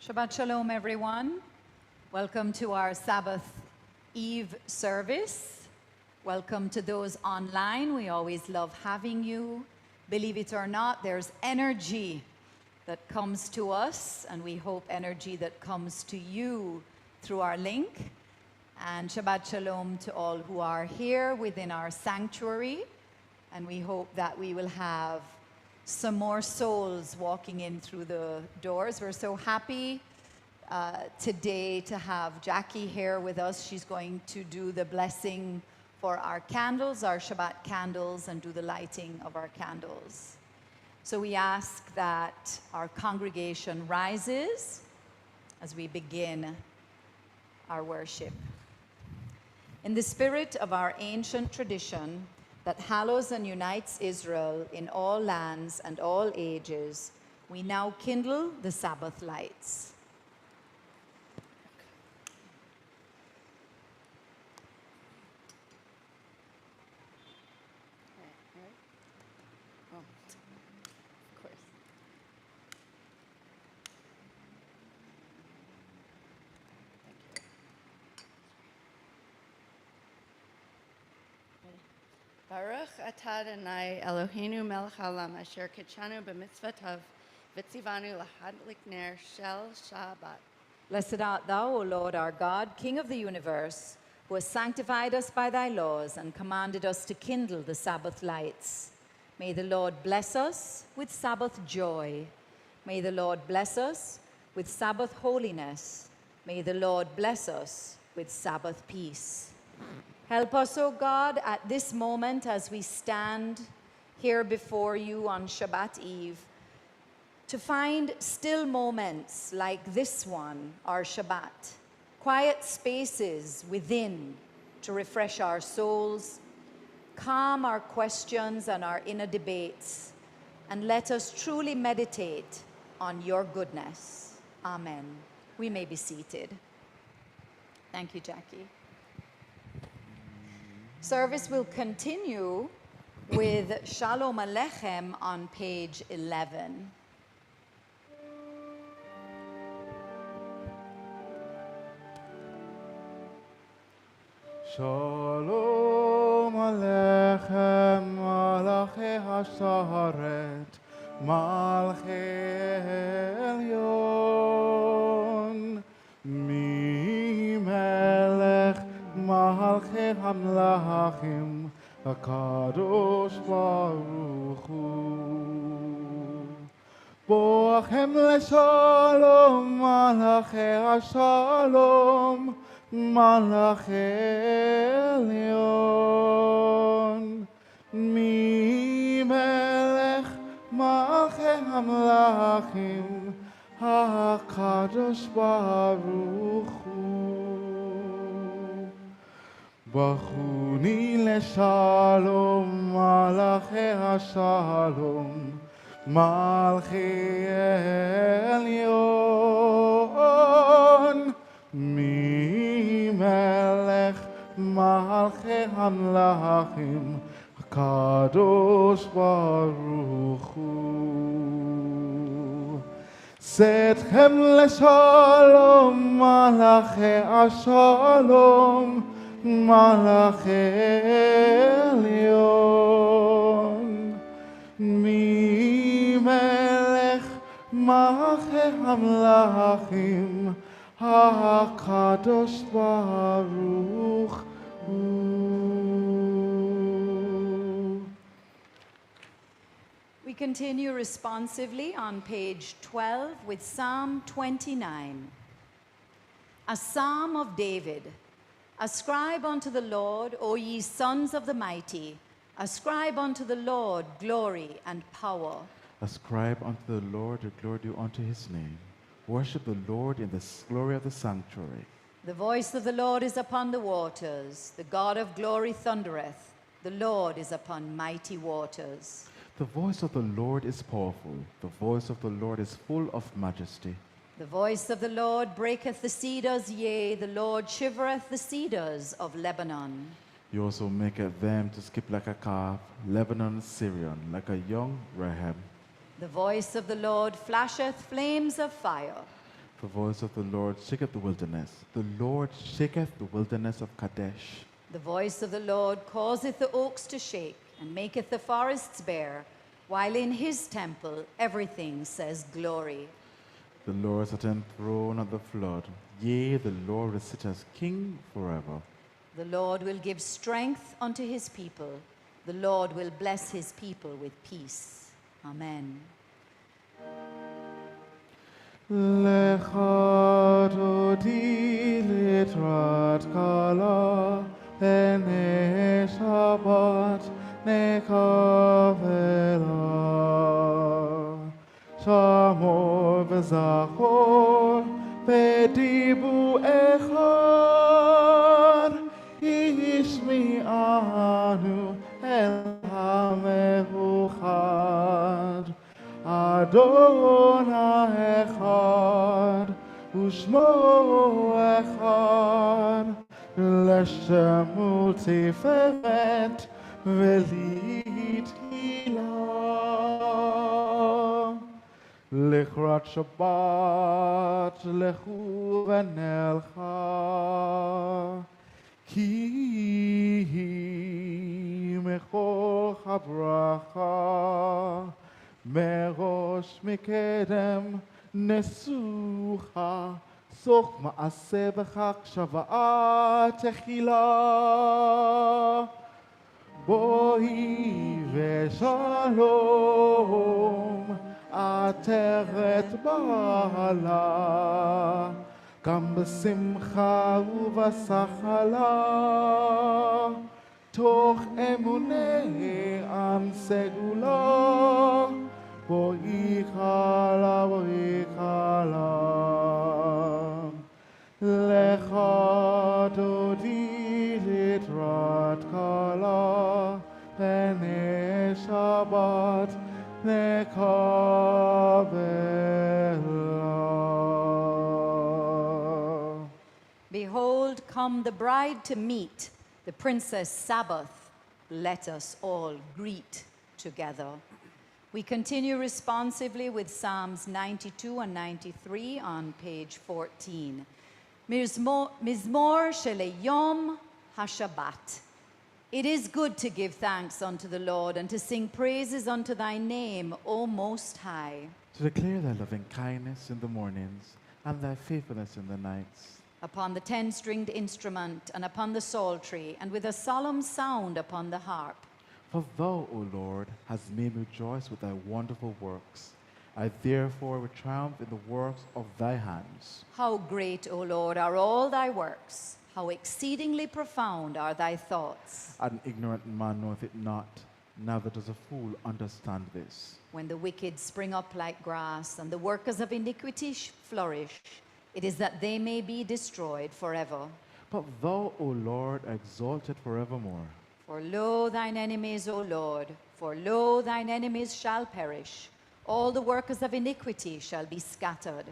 Shabbat Shalom, everyone. Welcome to our Sabbath Eve service. Welcome to those online. We always love having you. Believe it or not, there's energy that comes to us, and we hope energy that comes to you through our link. And Shabbat Shalom to all who are here within our sanctuary. And we hope that we will have some more souls walking in through the doors. We're so happy today to have Jackie here with us. She's going to do the blessing for our candles, our Shabbat candles, and do the lighting of our candles. So we ask that our congregation rises as we begin our worship. In the spirit of our ancient tradition, that hallows and unites Israel in all lands and all ages, we now kindle the Sabbath lights. Oh, of course. Thank you. Baruch atah Adonai Eloheinu melech haolam asher kitshanu b'mitzvotav v'tzivanu lahadlik ner shel Shabbat. Blessed art thou, O Lord our God, King of the universe, who has sanctified us by thy laws and commanded us to kindle the Sabbath lights. May the Lord bless us with Sabbath joy. May the Lord bless us with Sabbath holiness. May the Lord bless us with Sabbath peace. Help us, O God, at this moment as we stand here before you on Shabbat Eve, to find still moments like this one, our Shabbat, quiet spaces within to refresh our souls, calm our questions and our inner debates, and let us truly meditate on your goodness. Amen. We may be seated. Thank you, Jackie. Service will continue with Shalom Aleichem on page 11. Shalom Aleichem, Malachi Hasharet, Malchi Elyon, Mi Melech Malchi Hamlachim, HaKadosh Baruch Hu. Boachem leShalom, Malachi Hashalom, Malachi Elyon, Mi Melech Malchi Hamlachim, HaKadosh Baruch Hu. Bachuni leShalom, Malachi Hashalom, Malachi Elyon, Mi Melech Malchi Hamlachim, HaKadosh Baruch Hu. Setchem leShalom, Malachi Hashalom, Malachi Elyon, Mi Melech Malchi Hamlachim, HaKadosh Baruch Hu. We continue responsively on page 12 with Psalm 29. A psalm of David. Ascribe unto the Lord, O ye sons of the mighty. Ascribe unto the Lord glory and power. Ascribe unto the Lord the glory due unto his name. Worship the Lord in the glory of the sanctuary. The voice of the Lord is upon the waters. The God of glory thundereth. The Lord is upon mighty waters. The voice of the Lord is powerful. The voice of the Lord is full of majesty. The voice of the Lord breaketh the cedars, yea, the Lord shivereth the cedars of Lebanon. You also maketh them to skip like a calf, Lebanon, Syrian, like a young ram. The voice of the Lord flasheth flames of fire. The voice of the Lord shaketh the wilderness. The Lord shaketh the wilderness of Kadesh. The voice of the Lord causeth the oaks to shake, and maketh the forests bare, while in his temple everything says glory. The Lord sat enthroned on the flood. Yea, the Lord will sit as king forever. The Lord will give strength unto his people. The Lord will bless his people with peace. Amen. Lecha dodi litrat kala, ene Shabbat nekavela. Shamor v'zachor v'dibu echad, ishmi'anu el hamehuchad. Adonai echad, u'shmo echad, l'shemu tiferet v'lithilah. Lichrat Shabbat lechu v'nelcha, ki mechol habracha, merosh mikedem nesucha, soch maaseh b'chak shava'at techila. Boi v'shalom ateret ba'ala, gam b'simcha u'v'sachala, toch emunei am segula, boi chala. Lecha dodi litrat kala, ene Shabbat nekavela. Behold, come the bride to meet, the princess Sabbath. Let us all greet together. We continue responsively with Psalms 92 and 93 on page 14. Mizmor Sheleyom HaShabbat. It is good to give thanks unto the Lord and to sing praises unto thy name, O Most High. To declare thy loving kindness in the mornings and thy faithfulness in the nights. Upon the 10-stringed instrument and upon the psaltery, and with a solemn sound upon the harp. For thou, O Lord, hast made me rejoice with thy wonderful works. I therefore will triumph in the works of thy hands. How great, O Lord, are all thy works! How exceedingly profound are thy thoughts! An ignorant man knoweth it not, neither does a fool understand this. When the wicked spring up like grass, and the workers of iniquity flourish, it is that they may be destroyed forever. But thou, O Lord, art exalted forevermore. For lo, thine enemies, O Lord, for lo, thine enemies shall perish. All the workers of iniquity shall be scattered.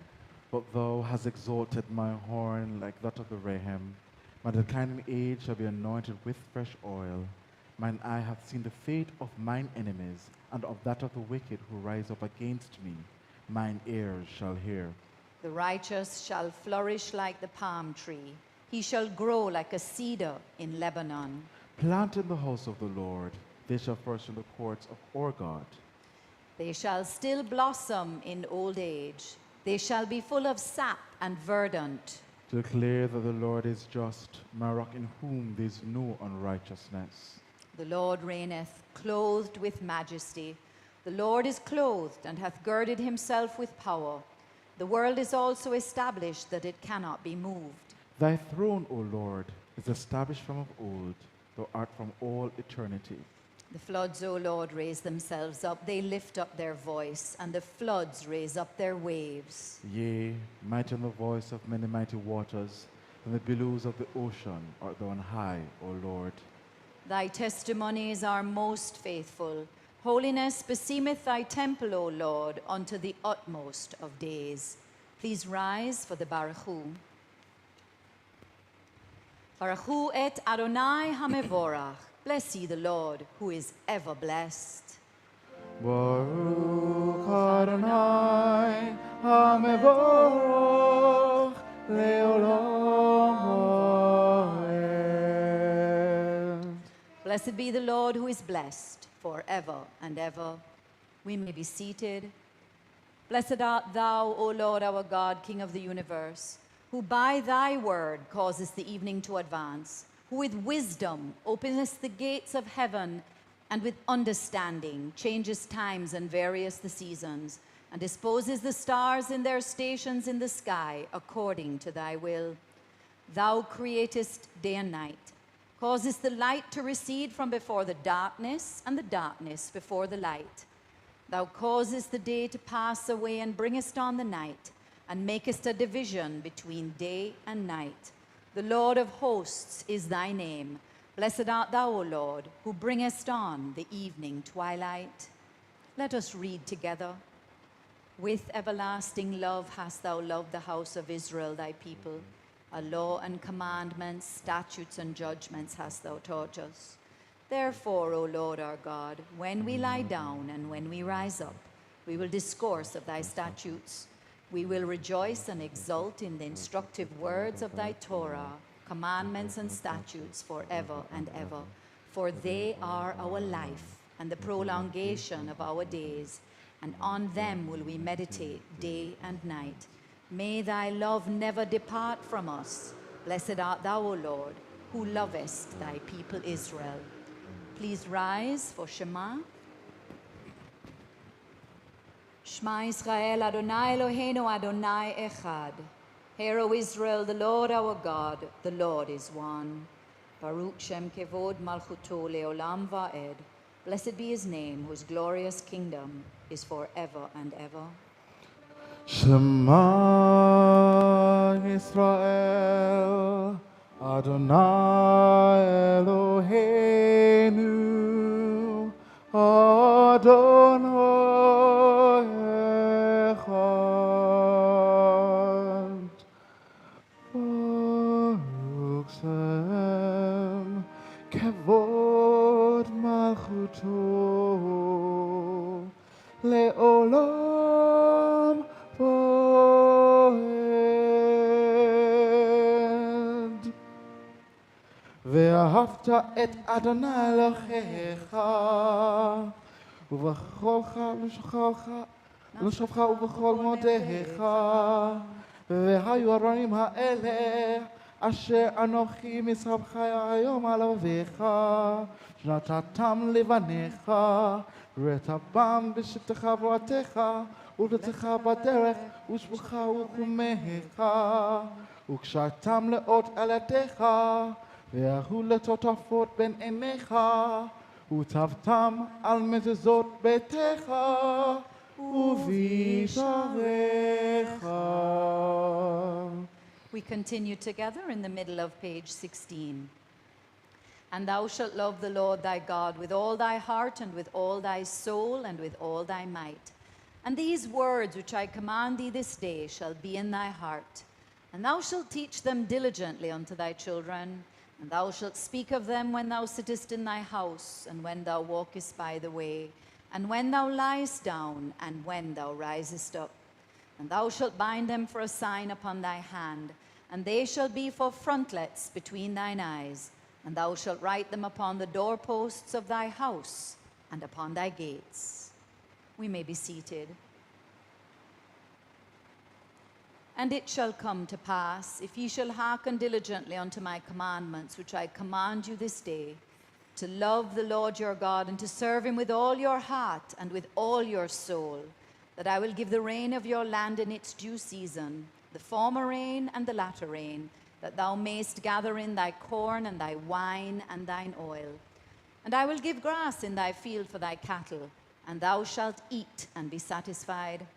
But thou hast exalted my horn like that of the Raham. My declining age shall be anointed with fresh oil. Mine eye hath seen the fate of mine enemies, and of that of the wicked who rise up against me. Mine ears shall hear. The righteous shall flourish like the palm tree. He shall grow like a cedar in Lebanon. Plant in the house of the Lord, they shall flourish in the courts of our God. They shall still blossom in old age. They shall be full of sap and verdant. To declare that the Lord is just, my rock in whom there is no unrighteousness. The Lord reigneth, clothed with majesty. The Lord is clothed and hath girded himself with power. The world is also established that it cannot be moved. Thy throne, O Lord, is established from of old. Thou art from all eternity. The floods, O Lord, raise themselves up. They lift up their voice, and the floods raise up their waves. Yea, mighty in the voice of many mighty waters, and the billows of the ocean art thou on high, O Lord. Thy testimonies are most faithful. Holiness beseemeth thy temple, O Lord, unto the utmost of days. Please rise for the Baruchu. Baruchu et Adonai HaMevorach. Bless ye the Lord, who is ever blessed. Baruch Adonai HaMevorach Leolam Vaed. Blessed be the Lord who is blessed forever and ever. We may be seated. Blessed art thou, O Lord our God, King of the universe, who by thy word causest the evening to advance, who with wisdom openest the gates of heaven, and with understanding changes times and various the seasons, and disposes the stars in their stations in the sky according to thy will. Thou createst day and night, causest the light to recede from before the darkness, and the darkness before the light. Thou causest the day to pass away, and bringest on the night, and makest a division between day and night. The Lord of hosts is thy name. Blessed art thou, O Lord, who bringest on the evening twilight. Let us read together. With everlasting love hast thou loved the house of Israel, thy people. A law and commandments, statutes and judgments hast thou taught us. Therefore, O Lord our God, when we lie down and when we rise up, we will discourse of thy statutes. We will rejoice and exult in the instructive words of thy Torah, commandments and statutes forever and ever. For they are our life and the prolongation of our days, and on them will we meditate day and night. May thy love never depart from us. Blessed art thou, O Lord, who lovest thy people Israel. Please rise for Shema. Shema Israel, Adonai Eloheinu, Adonai Echad. Hear, O Israel, the Lord our God, the Lord is one. Baruch Shem Kevod Malchuto Leolam Vaed. Blessed be his name, whose glorious kingdom is forever and ever. Shema Yisrael, Adonai Eloheinu, Adonai Echad. Baruch Shem Kevod Malchuto Leolam Vaed. ואהבת את אדוני אלוהיך ובכל לשובך ובכל מודיך, והיו הרעים האלה אשר אנוכי מסרבך היום על אביך, שנתתם לבניך, רטבם בשבתך ובועתך, ולדתך בדרך, ושבוך וחומך, וקשרתם לאות על ידיך, והיו לטוטפות בין עיניך, וטבתם על מזוזות ביתך, ובשעריך. We continue together in the middle of page 16. And thou shalt love the Lord thy God with all thy heart and with all thy soul and with all thy might. And these words which I command thee this day shall be in thy heart. And thou shalt teach them diligently unto thy children. And thou shalt speak of them when thou sittest in thy house, and when thou walkest by the way, and when thou liest down, and when thou risest up. And thou shalt bind them for a sign upon thy hand, and they shall be for frontlets between thine eyes. And thou shalt write them upon the doorposts of thy house and upon thy gates. We may be seated. And it shall come to pass, if ye shall hearken diligently unto my commandments, which I command you this day, to love the Lord your God, and to serve him with all your heart and with all your soul, that I will give the rain of your land in its due season, the former rain and the latter rain, that thou mayst gather in thy corn and thy wine and thine oil. And I will give grass in thy field for thy cattle, and thou shalt eat and be satisfied.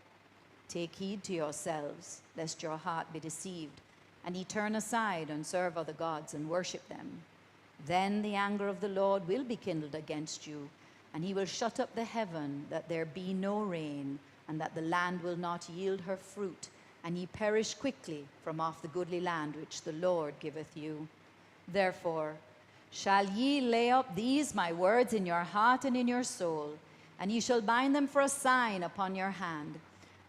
Take heed to yourselves, lest your heart be deceived, and ye turn aside and serve other gods and worship them. Then the anger of the Lord will be kindled against you, and he will shut up the heaven, that there be no rain, and that the land will not yield her fruit, and ye perish quickly from off the goodly land which the Lord giveth you. Therefore shall ye lay up these my words in your heart and in your soul, And ye shall bind them for a sign upon your hand,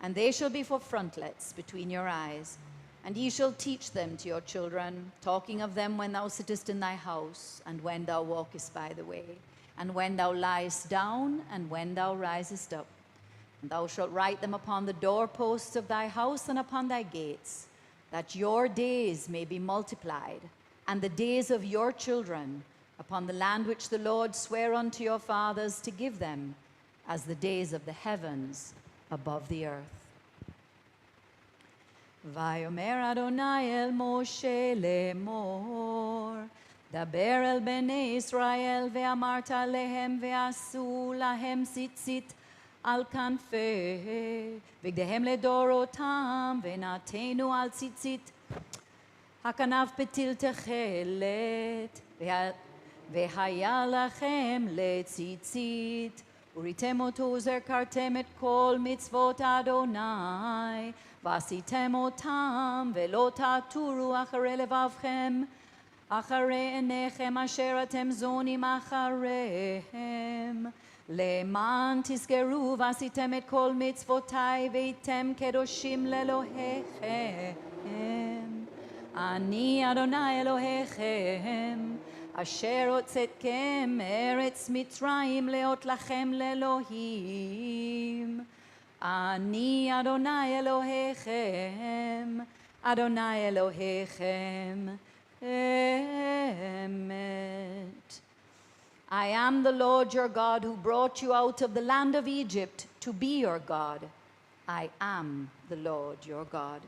and they shall be for frontlets between your eyes. And ye shall teach them to your children, talking of them when thou sittest in thy house, and when thou walkest by the way, and when thou liest down, and when thou risest up. And thou shalt write them upon the doorposts of thy house and upon thy gates, that your days may be multiplied, and the days of your children, upon the land which the Lord sware unto your fathers to give them, as the days of the heavens above the earth. Vayomer Adonai el Moshe lemor, daber el bnei Israel ve'amarta lehem ve'asu lahem tzitzit al kanfeh, v'gdehem ledorotam ve'natenu al tzitzit hakanav petil techelet ve'haya lachem letzitzit. Uritem oto zerkartem et kol mitzvot Adonai, vasitem otam velo taturu achare levavchem, achare enechem asher atem zonim acharehem, leman tizkeru vasitem et kol mitzvotai veitem kedoshim lelohechem. Ani Adonai Elohechem, asher otzetkem eretz Mitzrayim leot lachem lelohim. Ani Adonai Elohechem, Adonai Elohechem, Emet. I am the Lord your God who brought you out of the land of Egypt to be your God. I am the Lord your God.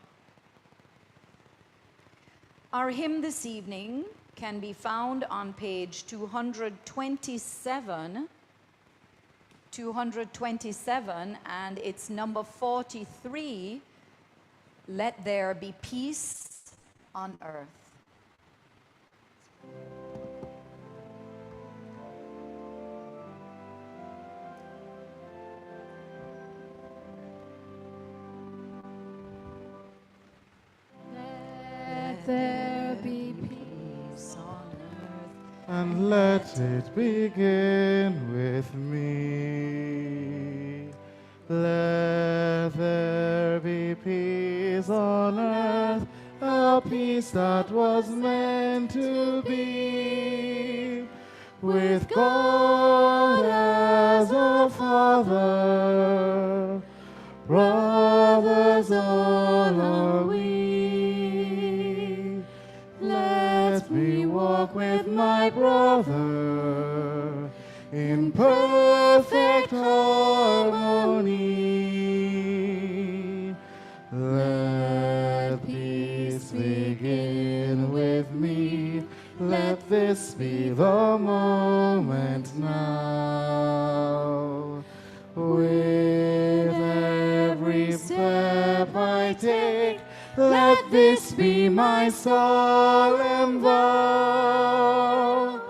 Our hymn this evening can be found on page 227, and it's number 43, Let There Be Peace on Earth. Let there be peace on earth, And let it begin with me. Let there be peace on earth, a peace that was meant to be. With God as our Father, brothers all are we. Let me walk with my brother in perfect harmony. Let peace begin with me. Let this be the moment now. With every step I take, let this be my solemn vow,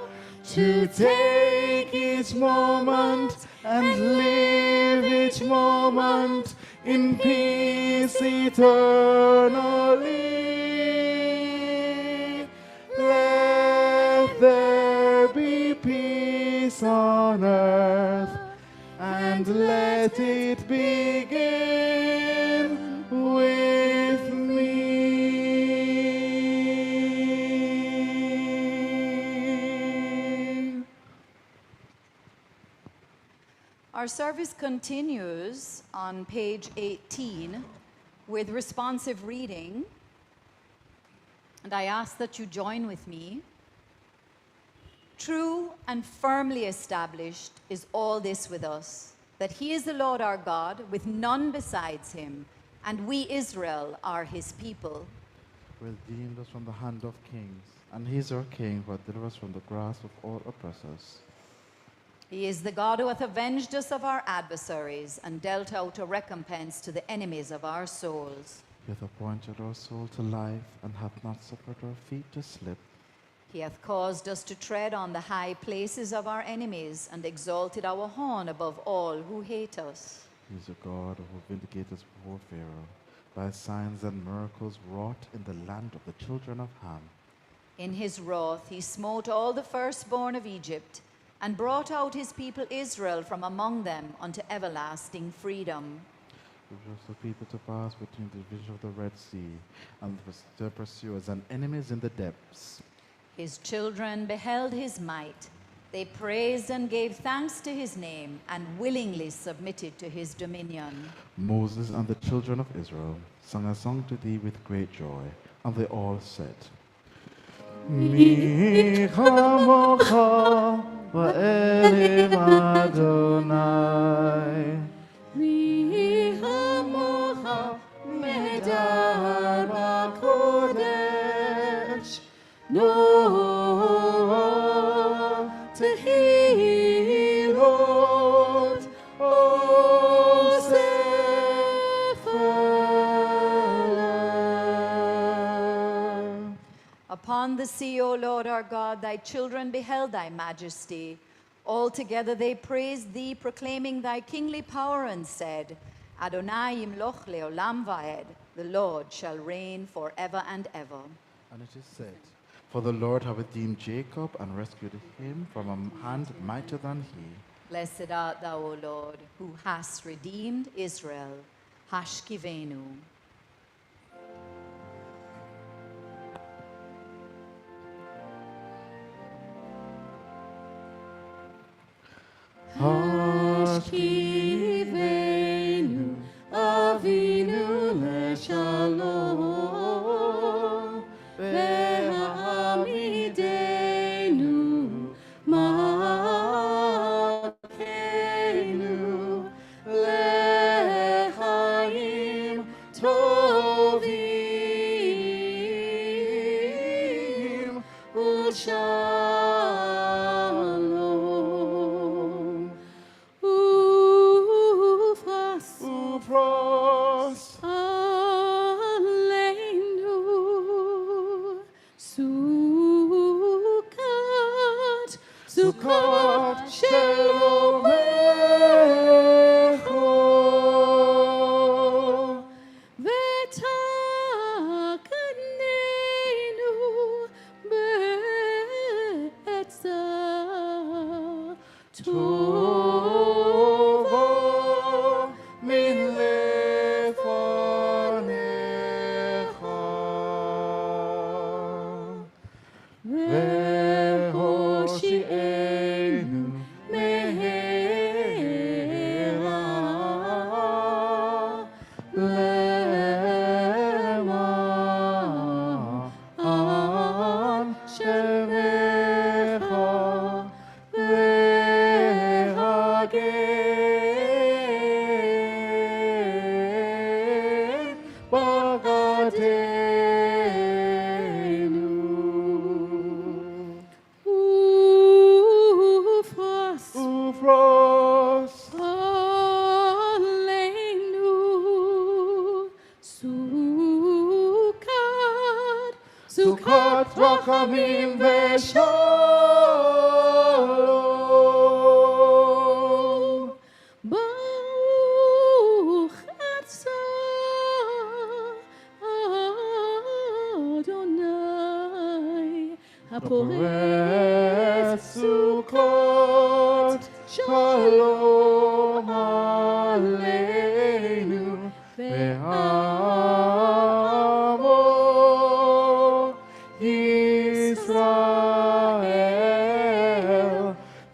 to take each moment and live each moment in peace eternally. Let there be peace on earth, and let it begin with me. Our service continues on page 18 with responsive reading, and I ask that you join with me. True and firmly established is all this with us, that he is the Lord our God, with none besides him, and we Israel are his people. Redeemed us from the hand of kings, and he is our king who hath delivered us from the grasp of all oppressors. He is the God who hath avenged us of our adversaries, and dealt out a recompense to the enemies of our souls. He hath appointed our soul to life, and hath not suffered our feet to slip. He hath caused us to tread on the high places of our enemies, and exalted our horn above all who hate us. He is a God who vindicated before Pharaoh by signs and miracles wrought in the land of the children of Ham. In his wrath he smote all the firstborn of Egypt, and brought out his people Israel from among them unto everlasting freedom. He brought the people to pass between the division of the Red Sea and their pursuers and enemies in the depths. His children beheld his might. They praised and gave thanks to his name and willingly submitted to his dominion. Moses and the children of Israel sang a song to thee with great joy, and they all said, Mi chamocha va'elim Adonai. Mi hamocha medar b'kodesh, no tehilot osephalah. Upon the sea, O Lord our God, thy children beheld thy majesty. Altogether they praised thee, proclaiming thy kingly power, and said, Adonai imloch leolam vaed, the Lord shall reign forever and ever. And it is said, For the Lord hath redeemed Jacob and rescued him from a hand mightier than he. Blessed art thou, O Lord, who hast redeemed Israel. Hashkivenu. Hashkivenu Avinu leshalom, ve'hamidenu malkeinu lechaim tovim u'shalom. Ufas Upros, Aleinu Sukkot, Sukkot Shelomecho, V'taknenu be'etza Tova min lefanecha. Ve'hoshi'enu mehera le'man shemecha ve'hageh bagadenu. Ufas Upros, Aleinu Sukkot, Sukkot rachamim ve'shalom. Baruch atah Adonai Haporetz Haporetz Sukkot, Shalom Aleinu ve'amo Yisrael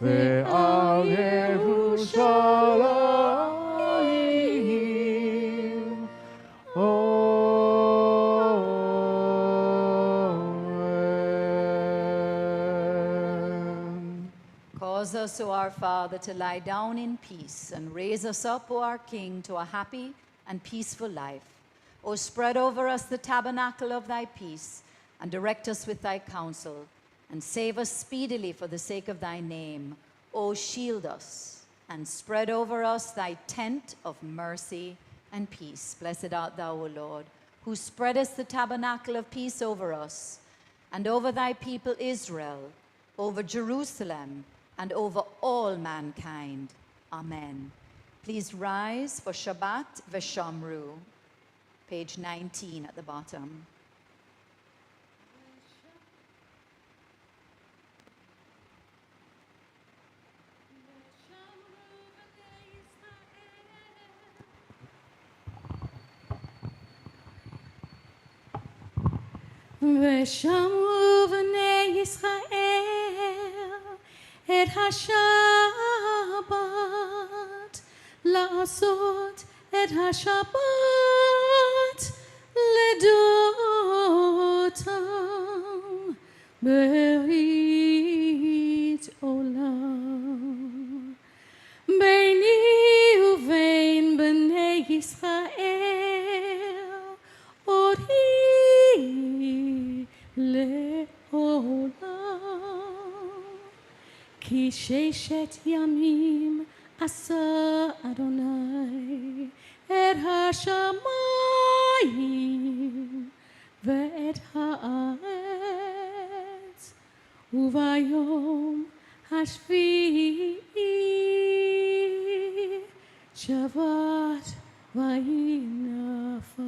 ve'al Yerushalayim. Amen. Cause us, O our Father, to lie down in peace, and raise us up, O our King, to a happy and peaceful life. O spread over us the tabernacle of thy peace, and direct us with thy counsel, and save us speedily for the sake of thy name. O shield us, and spread over us thy tent of mercy and peace. Blessed art thou, O Lord, who spreadest the tabernacle of peace over us, and over thy people Israel, over Jerusalem, and over all mankind. Amen. Please rise for Shabbat V'Shamru, page 19 at the bottom. ושמעו בני ישראל את השבת, לעשות את השבת לדותם ברית עולם. ביני ובין בני ישראל עוד היא לעולם, כי ששת ימים עשה אדוני את השמיים ואת הארץ, וביום השביעי שבת וינפש.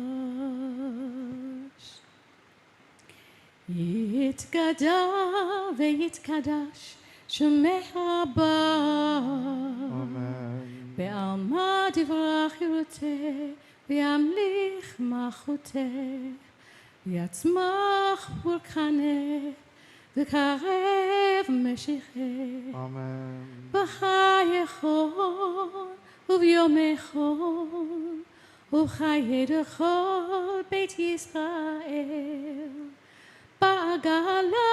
יתגדל ויתקדש שמי הבא, בעלמא דברה חירותי, וימליך מלכותי, ויצמח פורקנה, וקרב משיחי. בחייכון וביומכון, ובחיי דכל בית ישראל, בעגלה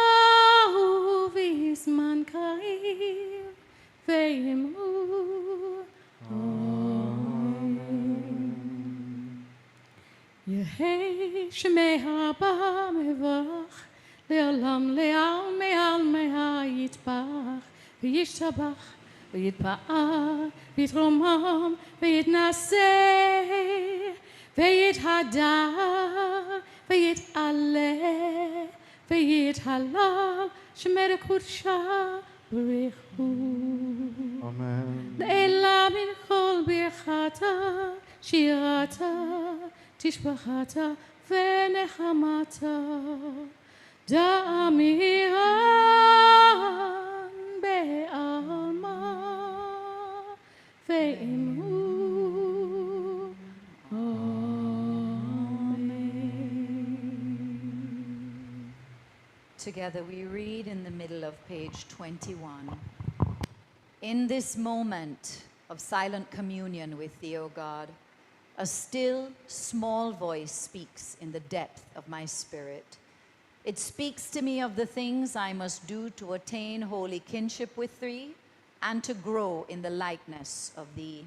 ובזמן קריב, ואמרו אמן. יהי שמי הבא מברך, לעולם לעלמי עלמיה יתברך, וישתבח ויתפאר ויתרומם ויתנשא ויתהדר ויתעלה ויתהלל שמי קודשה בריחו. לעילה מן כל ברכתה, שירתה, תשבחתה ונחמתה, דאמירן בעלמא ואמרו amen. Together we read in the middle of page 21. In this moment of silent communion with thee, O God, a still, small voice speaks in the depth of my spirit. It speaks to me of the things I must do to attain holy kinship with thee and to grow in the likeness of thee.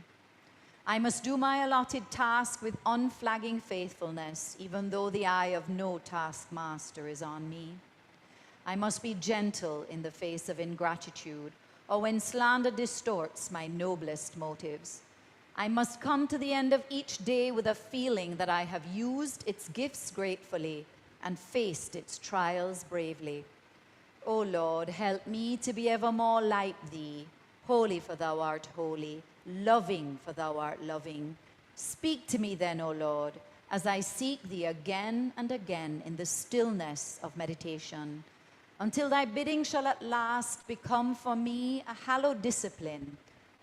I must do my allotted task with unflagging faithfulness, even though the eye of no taskmaster is on me. I must be gentle in the face of ingratitude, or when slander distorts my noblest motives. I must come to the end of each day with a feeling that I have used its gifts gratefully and faced its trials bravely. O Lord, help me to be ever more like thee, holy for thou art holy, loving for thou art loving. Speak to me then, O Lord, as I seek thee again and again in the stillness of meditation, until thy bidding shall at last become for me a hallowed discipline,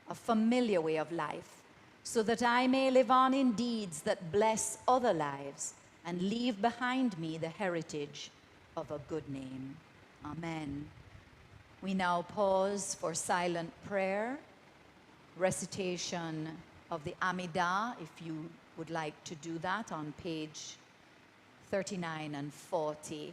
a familiar way of life, so that I may live on in deeds that bless other lives and leave behind me the heritage of a good name. Amen. We now pause for silent prayer, recitation of the Amidah, if you would like to do that, on page 39 and 40.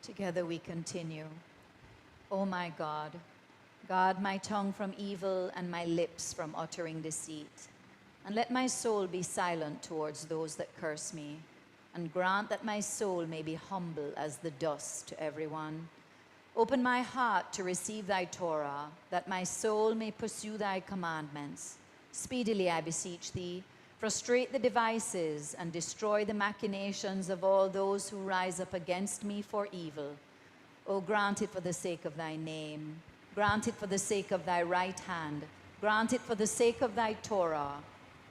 Together we continue. O my God, Guard my tongue from evil and my lips from uttering deceit. And let my soul be silent towards those that curse me, and grant that my soul may be humble as the dust to everyone. Open my heart to receive thy Torah, that my soul may pursue thy commandments. Speedily, I beseech thee, frustrate the devices and destroy the machinations of all those who rise up against me for evil. O grant it for the sake of thy name. Grant it for the sake of thy right hand. Grant it for the sake of thy Torah.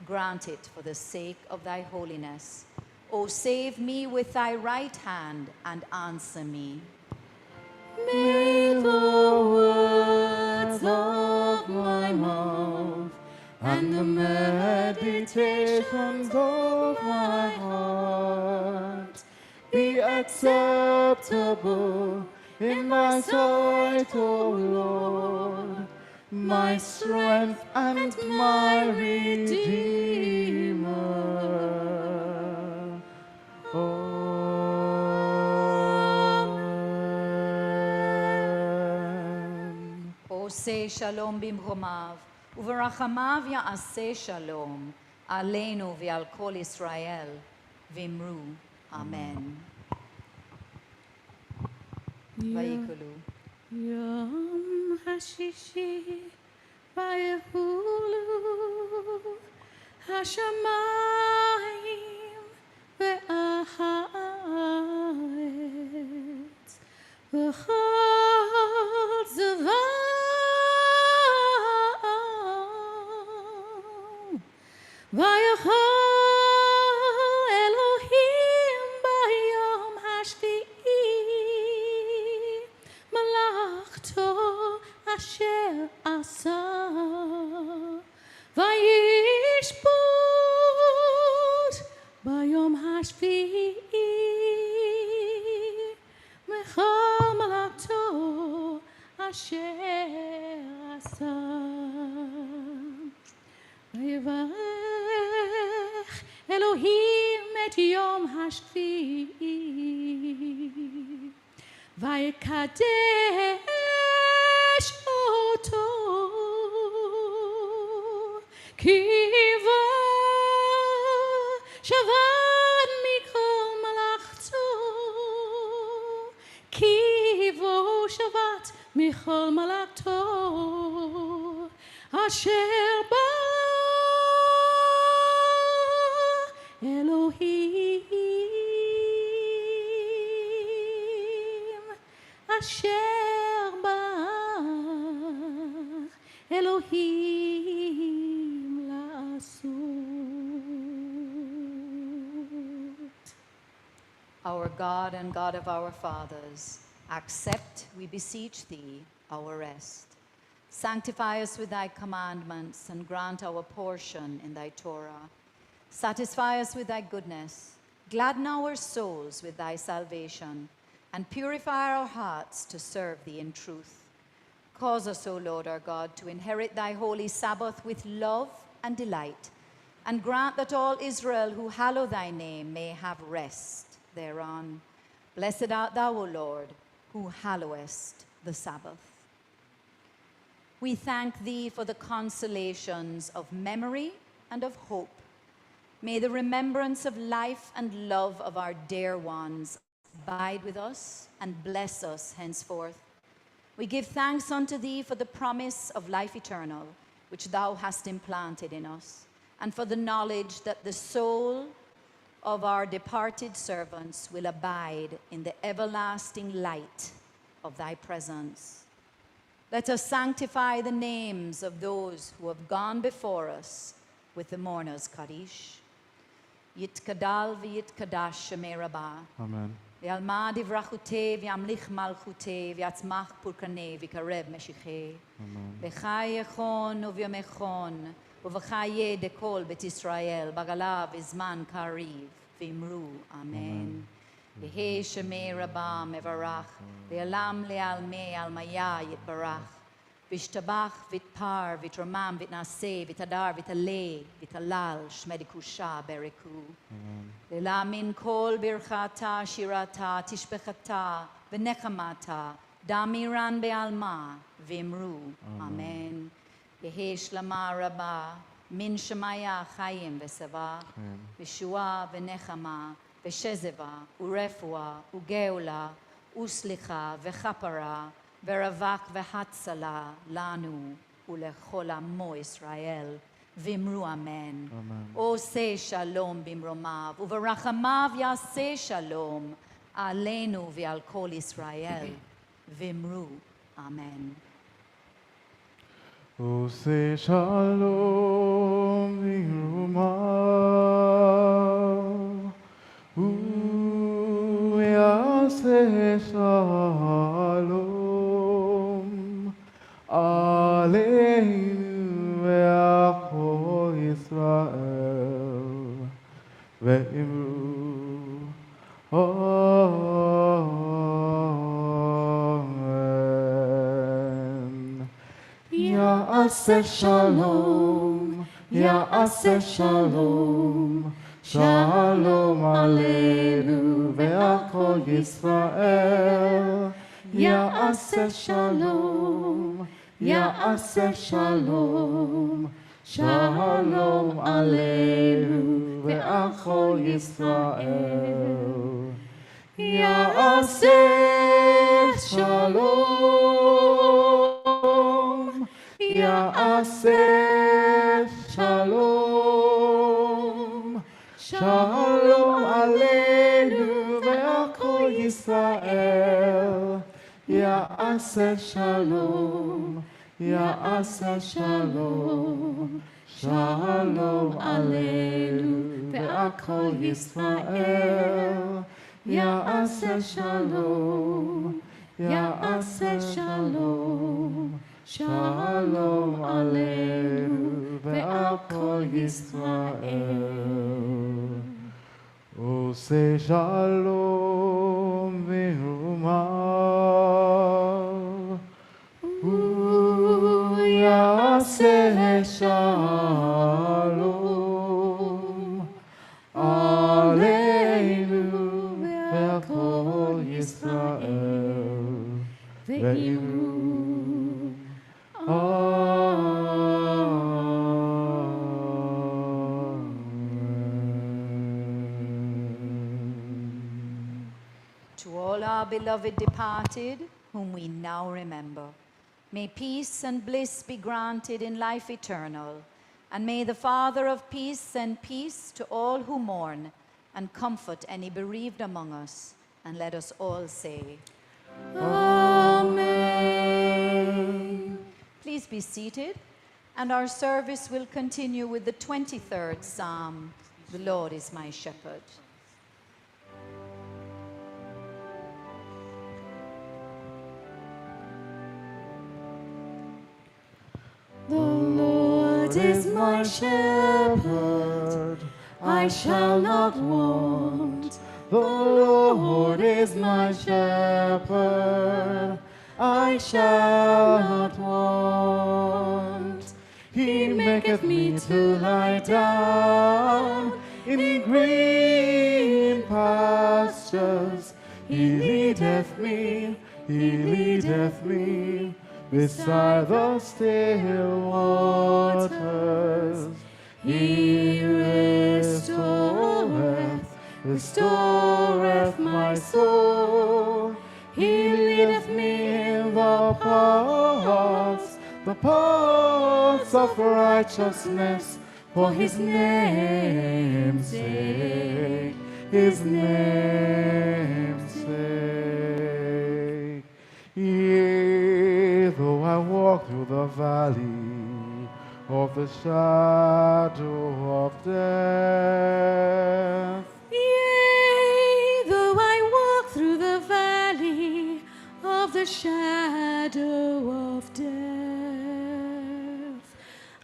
Grant it for the sake of thy holiness. O save me with thy right hand and answer me. May the words of my mouth and the meditations of my heart be acceptable in thy sight, O Lord, my strength and my Redeemer. Amen. עושה שלום במרומיו, וברחמיו יעשה שלום, עלינו ועל כל ישראל, ואמרו אמן. ויקולו. יום השישי ויהולו השמיים והארץ וכל זבם ויכל אלוהים ביום השביעי מלאכתו אשר עשה וישבות ביום השביעי מכל מלאכתו אשר עשה ויברך אלוהים את יום השביעי ויקדש אותו כי בו שבת מכל מלאכתו כי בו שבת מכל מלאכתו אשר בא אלוהים אשר ברך אלוהים לעשות. Our God and God of our fathers, accept, we beseech thee, our rest. Sanctify us with thy commandments and grant our portion in thy Torah. Satisfy us with thy goodness, gladden our souls with thy salvation, and purify our hearts to serve thee in truth. Cause us, O Lord our God, to inherit thy holy Sabbath with love and delight, and grant that all Israel who hallow thy name may have rest thereon. Blessed art thou, O Lord, who hallowest the Sabbath. We thank thee for the consolations of memory and of hope. May the remembrance of life and love of our dear ones abide with us and bless us henceforth. We give thanks unto thee for the promise of life eternal, which thou hast implanted in us, and for the knowledge that the soul of our departed servants will abide in the everlasting light of thy presence. Let us sanctify the names of those who have gone before us with the mourner's Kaddish. Yitkadal v'yitkadash shemei Rabbah. Amen. V'yalma divrachutei v'yamlich malchutei v'yatzmach purkanei v'karev meshichei. Amen. B'chai yechon uvyomechon uv'chai dekol bet Israel bagala v'zman kariv v'imru. Amen. V'hei shemei Rabbah mevarach v'yalam le'almei almaya yitbarach. V'ishtabach v'itpar v'itramam v'itnaseh v'itadar v'taleh v'talal shmedikusha bereku. Le'lamin kol birchata shirata tishbechata v'nechamata damiran be'alma vimru. Amen. Yehi shlama rabba min shemaya chayim v'sava v'shua v'nechama v'shezeva urefua ugeula uslicha v'chapara v'ravak v'hatzala lanu ulechol amo Israel. Vimru amen. Ose shalom bimromav uverachamav yaseh shalom alenu v'al kol Israel. Vimru amen. Ose shalom v'rumav yaseh shalom aleinu ve'achol Yisrael ve'imru amen. Ya'aseh shalom, ya'aseh shalom, shalom aleinu ve'achol Yisrael. Ya'aseh shalom, ya'aseh shalom, shalom aleinu ve'achol Yisrael. Ya'aseh shalom, ya'aseh shalom, shalom aleinu ve'achol Yisrael. Ya'aseh shalom, ya'aseh shalom, shalom aleinu ve'achol Yisrael. Ya'aseh shalom, ya'aseh shalom, shalom aleinu ve'achol Yisrael. Ose shalom v'rumav ya'aseh shalom aleinu ve'achol Yisrael ve'imru To all our beloved departed, whom we now remember, may peace and bliss be granted in life eternal, and may the Father of peace send peace to all who mourn, and comfort any bereaved among us. And let us all say, Amen. please be seated, and our service will continue with the 23rd Psalm, "The Lord is my shepherd." The Lord is my shepherd, I shall not want. The Lord is my shepherd, I shall not want. He maketh me to lie down in green pastures. He leadeth me beside the still waters. He restoreth my soul. He leadeth me in the paths of righteousness for his name's sake, Yea, though I walk through the valley of the shadow of death, Yea, though I walk through the valley of the shadow of death,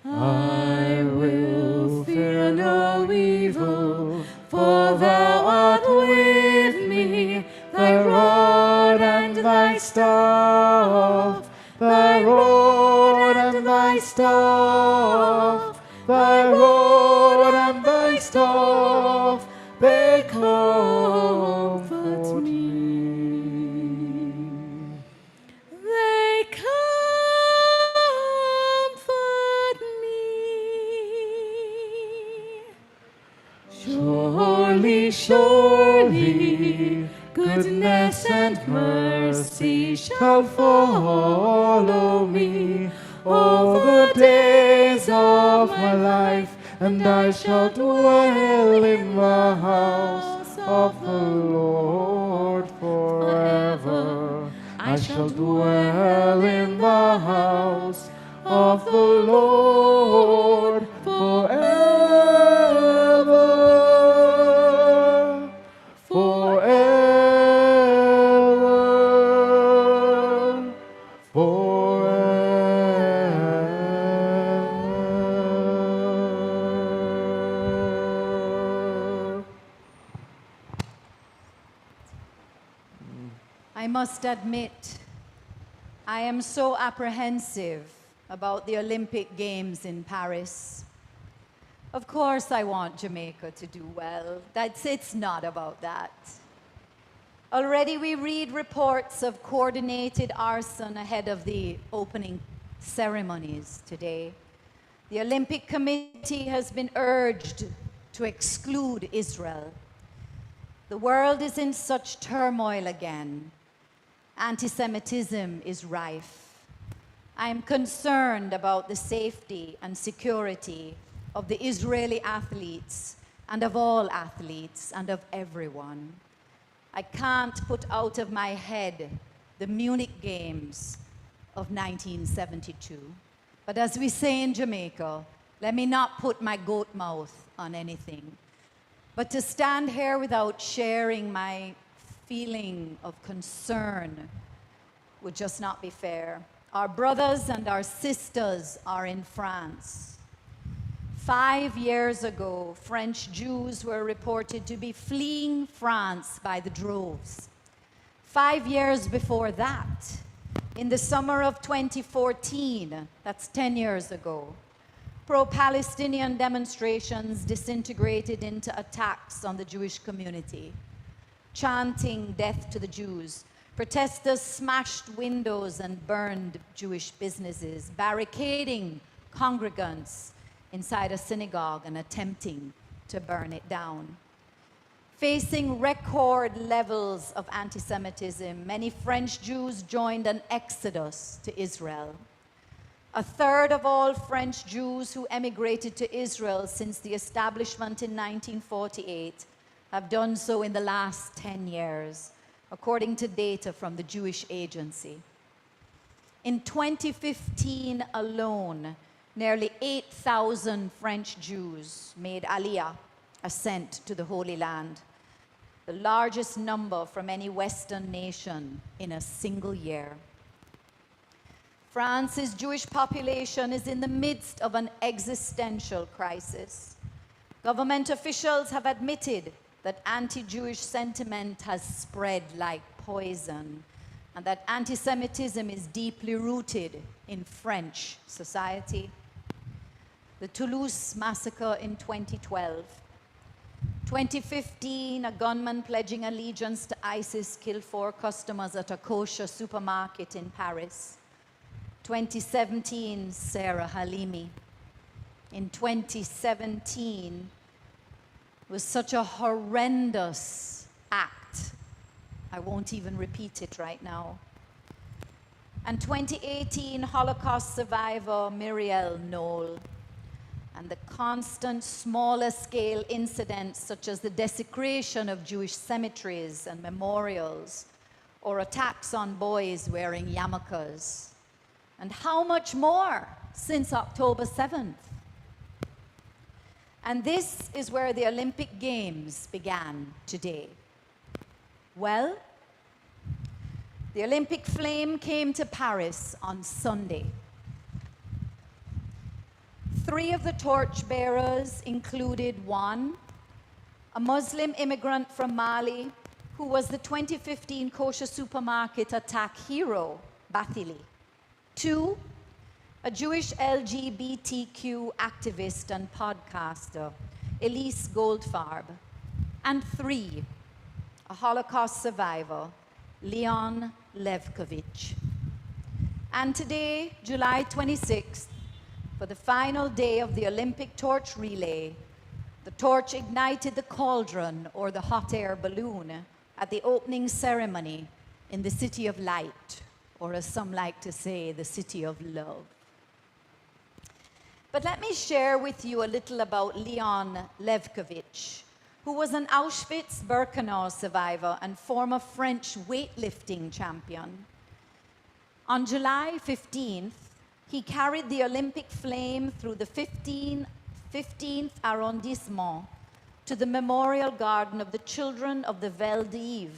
I will fear no evil, for thou art with me. Thy rod and thy staff, thy rod and thy staff, thy rod and thy staff, they comfort me. They comfort surely, goodness and mercy shall follow me all the days of my life, and I shall dwell in the house of the Lord forever. I shall dwell in the house of the Lord forever, forever, forever. I must admit, I am so apprehensive about the Olympic Games in Paris. Of course, I want Jamaica to do well. It's not about that. Already we read reports of coordinated arson ahead of the opening ceremonies today. The Olympic Committee has been urged to exclude Israel. The world is in such turmoil again. Anti-Semitism is rife. I am concerned about the safety and security of the Israeli athletes and of all athletes and of everyone. I can't put out of my head the Munich Games of 1972. But as we say in Jamaica, let me not put my goat mouth on anything. But to stand here without sharing my feeling of concern would just not be fair. Our brothers and our sisters are in France. 5 years ago, French Jews were reported to be fleeing France by the droves. 5 years before that, in the summer of 2014, that's 10 years ago, pro-Palestinian demonstrations disintegrated into attacks on the Jewish community, chanting death to the Jews. Protesters smashed windows and burned Jewish businesses, barricading congregants inside a synagogue and attempting to burn it down. Facing record levels of anti-Semitism, many French Jews joined an exodus to Israel. A third of all French Jews who emigrated to Israel since the establishment in 1948 have done so in the last 10 years, according to data from the Jewish Agency. In 2015 alone, nearly 8,000 French Jews made Aliyah, ascent to the Holy Land, the largest number from any Western nation in a single year. France's Jewish population is in the midst of an existential crisis. Government officials have admitted that anti-Jewish sentiment has spread like poison and that anti-Semitism is deeply rooted in French society. The Toulouse massacre in 2012. 2015, a gunman pledging allegiance to ISIS killed 4 customers at a kosher supermarket in Paris. 2017, Sarah Halimi. In 2017, was such a horrendous act. I won't even repeat it right now. And 2018, Holocaust survivor Miriel Knoll. And the constant smaller scale incidents such as the desecration of Jewish cemeteries and memorials or attacks on boys wearing yarmulkes. And how much more since October 7th? And this is where the Olympic Games began today. Well, the Olympic flame came to Paris on Sunday. 3 of the torchbearers included 1, a Muslim immigrant from Mali who was the 2015 kosher supermarket attack hero, Bathily. 2, a Jewish LGBTQ activist and podcaster, Elise Goldfarb. And 3, a Holocaust survivor, Leon Levkovich. And today, July 26th, for the final day of the Olympic torch relay, The torch ignited the cauldron or the hot air balloon at the opening ceremony in the City of Light, or as some like to say, the City of Love. But let me share with you a little about Leon Levkovich, who was an Auschwitz-Birkenau survivor and former French weightlifting champion. On July 15th, he carried the Olympic flame through the 15th arrondissement to the Memorial Garden of the Children of the Vel d'Hiv,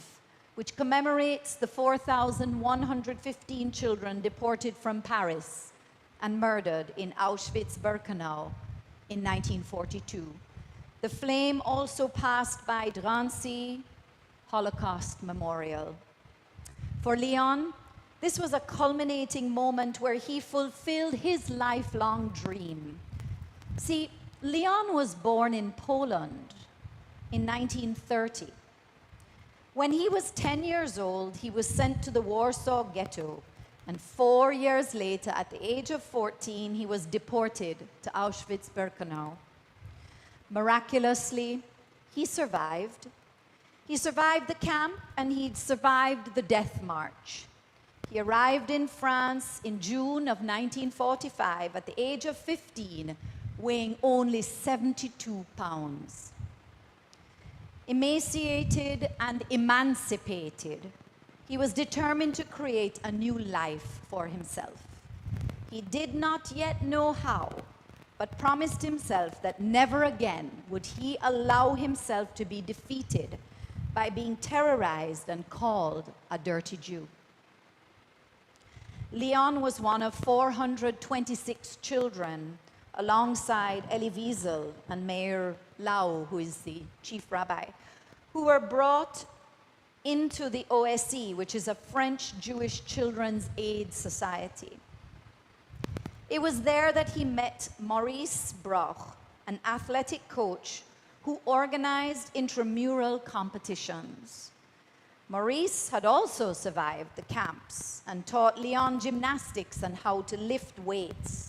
which commemorates the 4,115 children deported from Paris and murdered in Auschwitz-Birkenau in 1942. The flame also passed by Drancy Holocaust Memorial. For Leon, this was a culminating moment where he fulfilled his lifelong dream. See, Leon was born in Poland in 1930. When he was 10 years old, he was sent to the Warsaw Ghetto, and 4 years later, at the age of 14, he was deported to Auschwitz-Birkenau. Miraculously, he survived. He survived the camp, and he survived the death march. He arrived in France in June of 1945 at the age of 15, weighing only 72 pounds. Emaciated and emancipated, he was determined to create a new life for himself. He did not yet know how, but promised himself that never again would he allow himself to be defeated by being terrorized and called a dirty Jew. Leon was one of 426 children, alongside Elie Wiesel and Meir Lau, who is the chief rabbi, who were brought into the OSE, which is a French Jewish Children's Aid Society. It was there that he met Maurice Broch, an athletic coach who organized intramural competitions. Maurice had also survived the camps and taught Leon gymnastics and how to lift weights.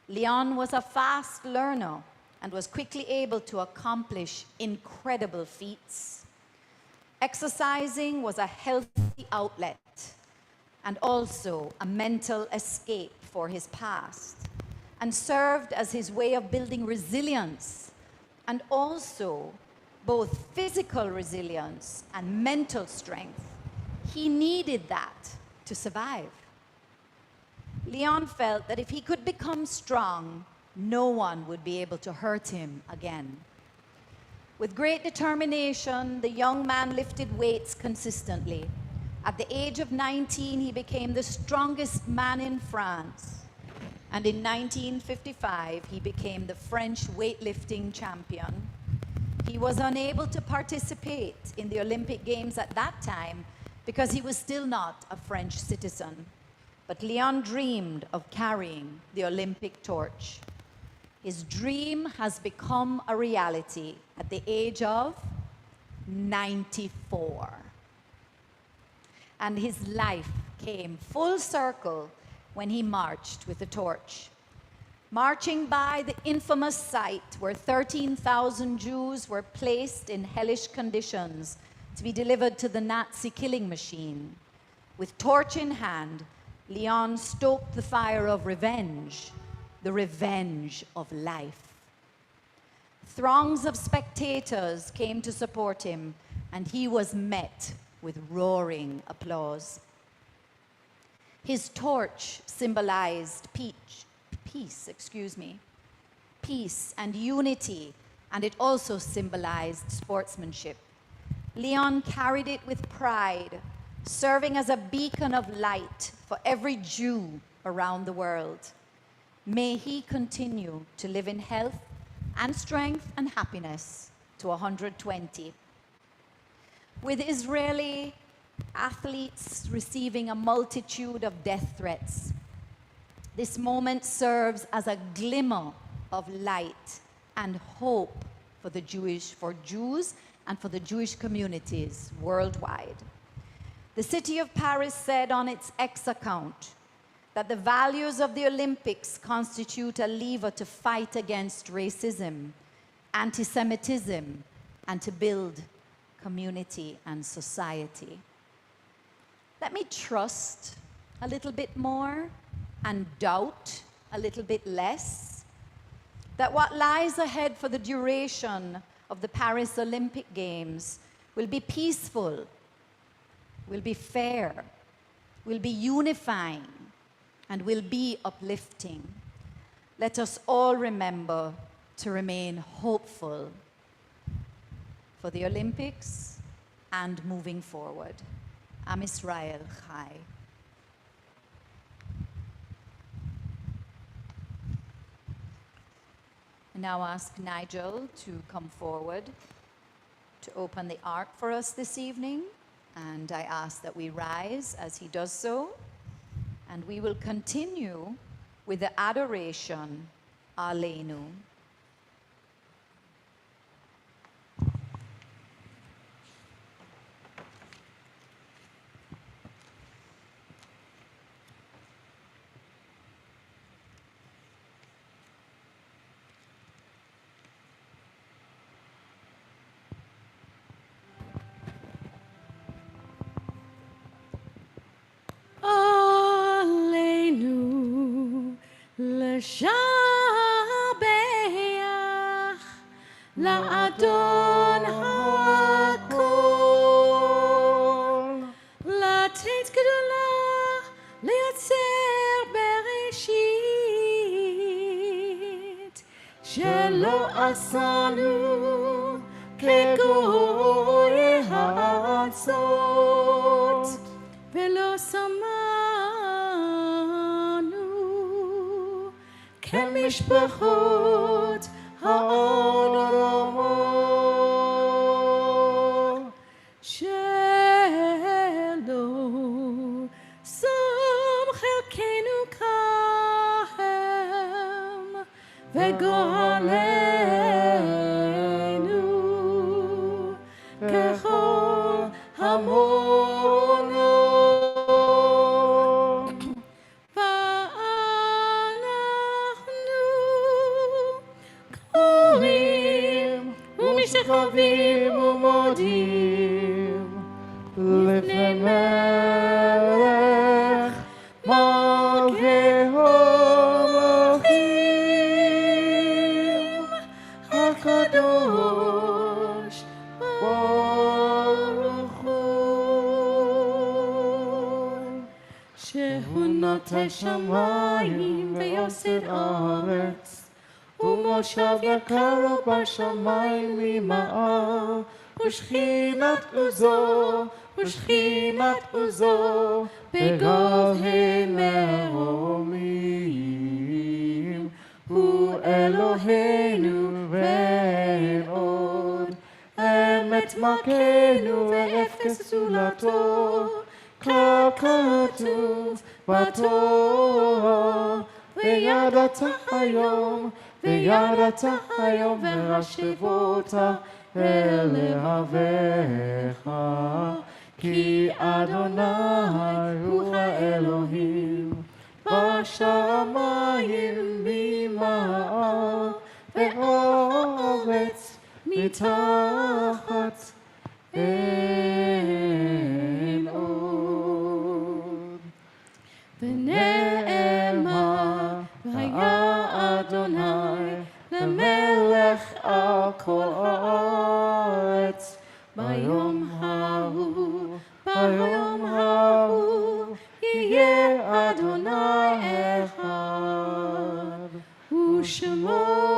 Leon was a fast learner and was quickly able to accomplish incredible feats. Exercising was a healthy outlet and also a mental escape for his past, and served as his way of building resilience and also both physical resilience and mental strength. He needed that to survive. Leon felt that if he could become strong, no one would be able to hurt him again. With great determination, the young man lifted weights consistently. At the age of 19, he became the strongest man in France. And in 1955, he became the French weightlifting champion. He was unable to participate in the Olympic Games at that time because he was still not a French citizen. But Leon dreamed of carrying the Olympic torch. His dream has become a reality at the age of 94. And his life came full circle when he marched with the torch. Marching by the infamous site where 13,000 Jews were placed in hellish conditions to be delivered to the Nazi killing machine. With torch in hand, Leon stoked the fire of revenge, the revenge of life. Throngs of spectators came to support him, and he was met with roaring applause. His torch symbolized peace and unity, and it also symbolized sportsmanship. Leon carried it with pride, serving as a beacon of light for every Jew around the world. May he continue to live in health and strength and happiness to 120. With Israeli athletes receiving a multitude of death threats, this moment serves as a glimmer of light and hope for Jews and for the Jewish communities worldwide. The city of Paris said on its X account that the values of the Olympics constitute a lever to fight against racism, anti-Semitism, and to build community and society. Let me trust a little bit more and doubt a little bit less that what lies ahead for the duration of the Paris Olympic Games will be peaceful, will be fair, will be unifying, and will be uplifting. Let us all remember to remain hopeful for the Olympics and moving forward. Am Israel Chai. I now ask Nigel to come forward to open the ark for us this evening, and I ask that we rise as he does so, and we will continue with the adoration Aleinu. Aleinu לשבח לאדון הכל, לתת גדולה לייצר בראשית, שלא עשנו כגויי הארצות, ולא שמענו כמשפחות האדמות, שלא שם חלקנו כהם וגורלנו ככל המונו, ואנחנו קוראים ומשתחווים ומודים לפני מלך מלכי המלכים הקדוש ברוך הוא, שהוא נוטה שמיים ויוסד ארץ, ומושב יקר לו בשמיים ממעל, ושכינת עוזו בגבהי מרומים, הוא אלוהינו ואין עוד, אמת מלכנו ואפס זולתו, ככתוב בתורה, וידעת היום והשבות אל להביך, כי אדוני הוא האלוהים בשמיים ממעל, וארץ מתחת אין עוד. ונאמר והיה אדוני למלך על כל הארץ, ביום ההוא יהיה אדוני אחד, ושמו אחד.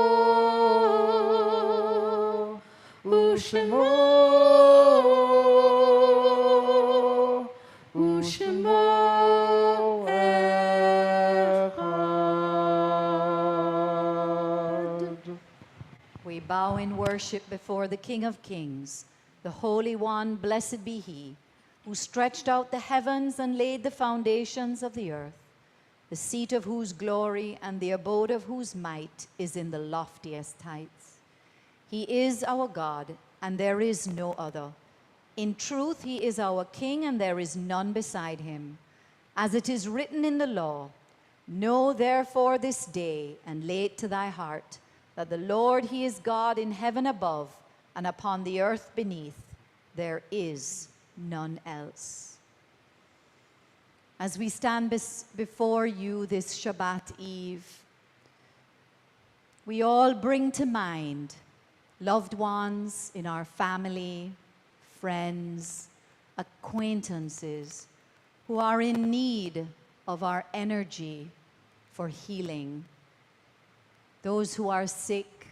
We bow in worship before the King of Kings, the Holy One, blessed be He, who stretched out the heavens and laid the foundations of the earth, the seat of whose glory and the abode of whose might is in the loftiest heights. He is our God, and there is no other. In truth, He is our King, and there is none beside Him. As it is written in the law, know therefore this day, and lay it to thy heart, that the Lord, He is God in heaven above and upon the earth beneath. There is none else. As we stand before you this Shabbat Eve, we all bring to mind loved ones in our family, friends, acquaintances who are in need of our energy for healing. Those who are sick,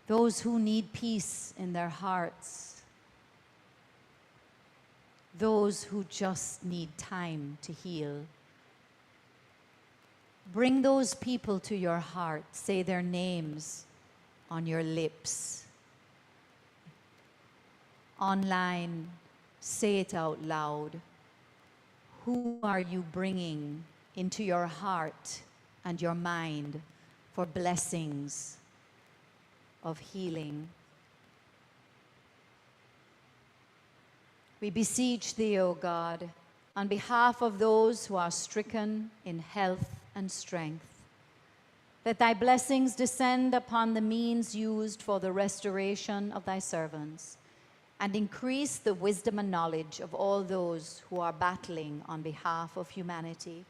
those who need peace in their hearts, those who just need time to heal. Bring those people to your heart. Say their names on your lips. Online, say it out loud. Who are you bringing into your heart and your mind for blessings of healing? We beseech thee, O God, on behalf of those who are stricken in health and strength, that thy blessings descend upon the means used for the restoration of thy servants, and increase the wisdom and knowledge of all those who are battling on behalf of humanity.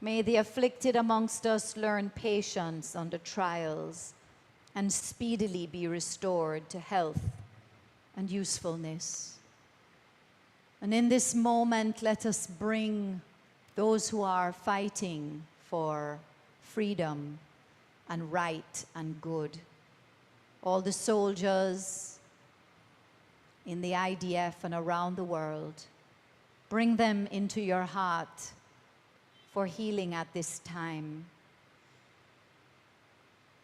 May the afflicted amongst us learn patience under trials and speedily be restored to health and usefulness. And in this moment, let us bring those who are fighting for freedom and right and good. All the soldiers in the IDF and around the world, bring them into your heart for healing at this time.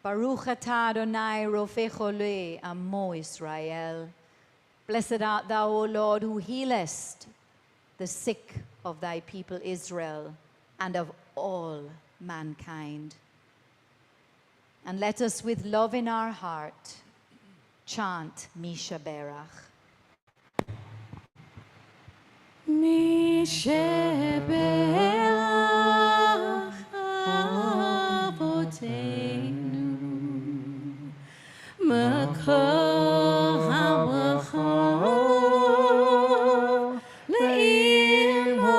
Baruch atah Adonai rofecho le amo Israel. Blessed art thou, O Lord, who healest the sick of thy people Israel and of all mankind. And let us with love in our heart chant Misha Berach. משבח אבותינו, מקור הברכה לאמותינו.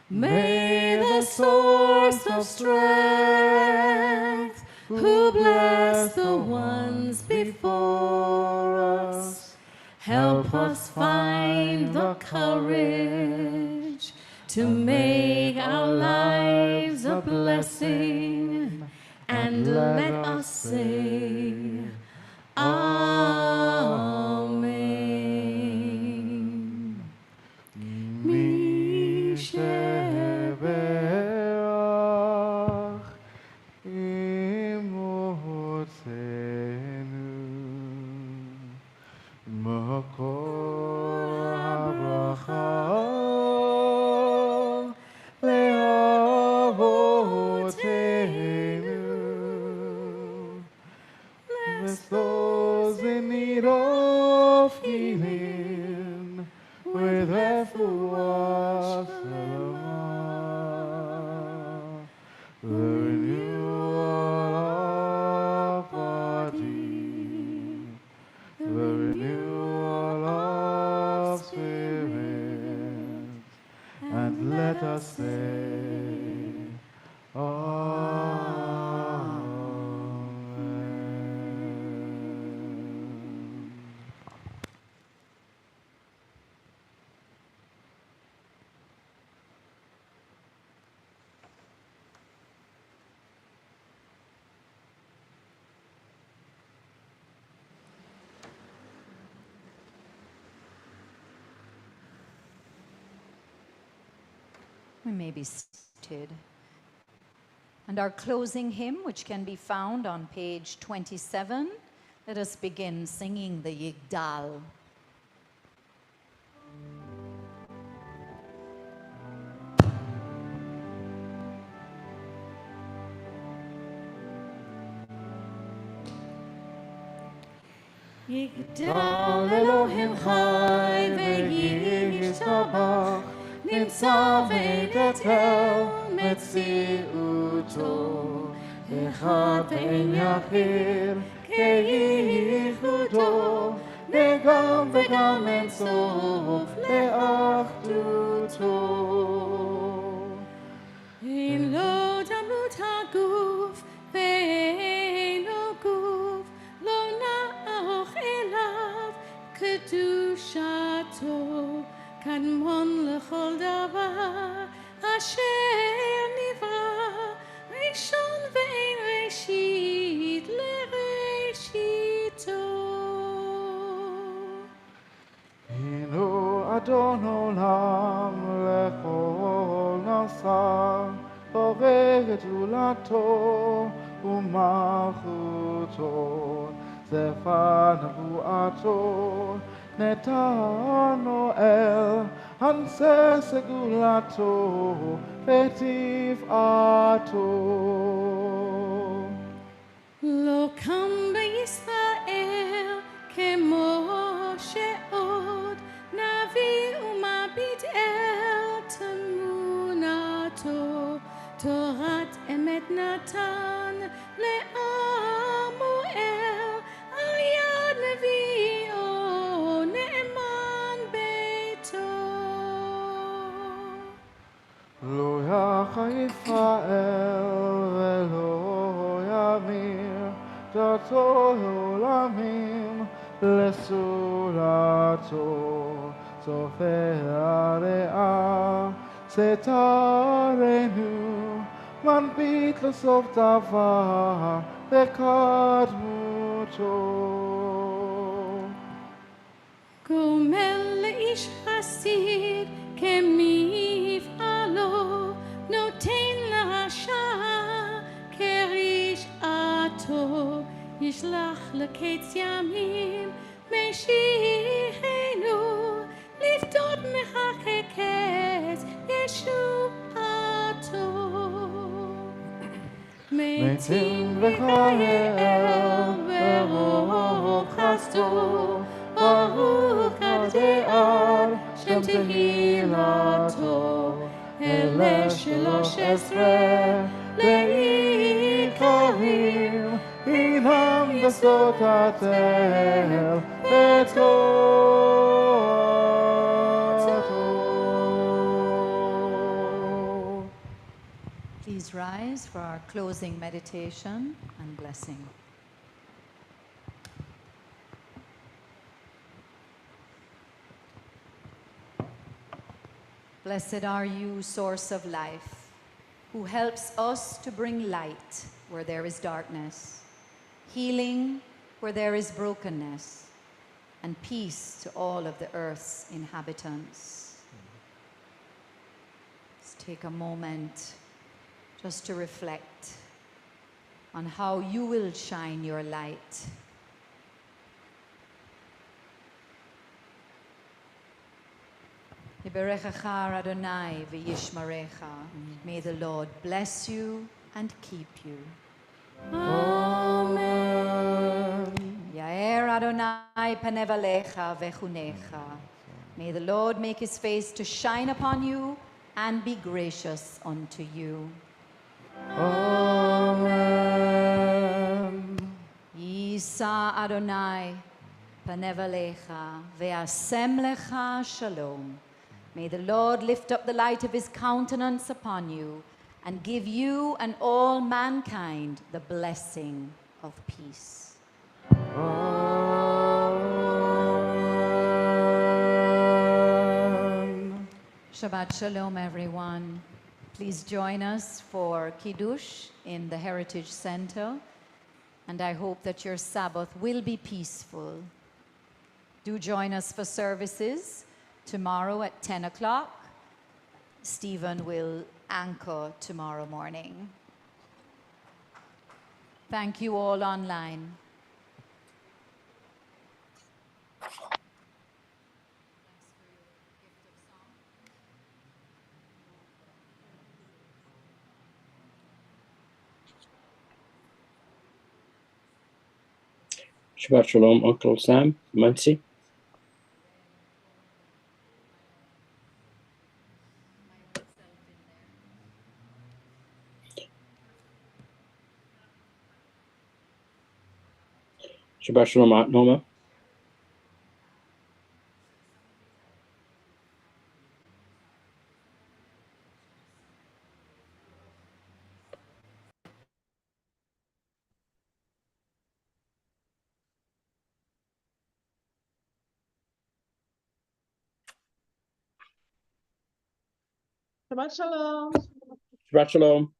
May the source of strength, who bless the ones before us, help us find the courage to make our lives a blessing, and let us say, Amen. משבח אמותינו, מקור הברכה לאבותינו. Bless those in need of healing with refuah shalom, the renewal of body, the renewal of spirit, and let us say, Amen. We may be seated. And our closing hymn, which can be found on page 27, let us begin singing the Yigdal. יגדל אלוהים חי וישתבח, נמצא וגדל מציאותו, אחד ואין יחיד כייחודו, וגם וגם אין סוף לאחדותו. אין לו דמות הגוף ואין לו גוף, לא נערוך אליו קדושתו, קדמון לכל דבר אשר נברא, ראשון ואין ראשית לראשיתו. הנו אדון עולם לכל נשא, בורא גדולתו ומלכותו, ספר נבואתו נתנו אל, אנשי סגולתו ותפארתו. לא קם בישראל כמו שעוד נביא ומביט אל תמונתו, תורת אמת נתן לעמו אל, על יד נביאו נאמן ביתו. לא יחי ישראל ולא ימיר, דתו עולמים לסולתו, צופה הרעה סתרנו, מנביט לסוף דבר בקדמותו. גומל לאיש חסיד כמפעלו, נותן לרשע כרשעתו, ישלח לקץ ימים משיחנו, לפדות מחכה קץ ישועתו. מתים וחייל ברוב חסדו, ברוך כדאר שם תהילתו, אלה 13 לעיקרים, הינם בשדות התל בתורתו. Please rise for our closing meditation and blessing. Blessed are you, source of life, who helps us to bring light where there is darkness, healing where there is brokenness, and peace to all of the earth's inhabitants. Let's take a moment just to reflect on how you will shine your light. Yiberechecha Adonai v'yishmarecha. May the Lord bless you and keep you. Amen. Yair Adonai panev alecha v'chunecha. May the Lord make his face to shine upon you and be gracious unto you. Amen. Yisa Adonai panev alecha ve'asem lecha shalom. May the Lord lift up the light of his countenance upon you and give you and all mankind the blessing of peace. Amen. Shabbat Shalom, everyone. Please join us for Kiddush in the Heritage Center, and I hope that your Sabbath will be peaceful. Do join us for services tomorrow at 10 o'clock. Stephen will anchor tomorrow morning. Thank you all online. Shabbat Shalom, Uncle Sam, Muncie. Shabbat Shalom, Norma. Shabbat Shalom. Shabbat Shalom.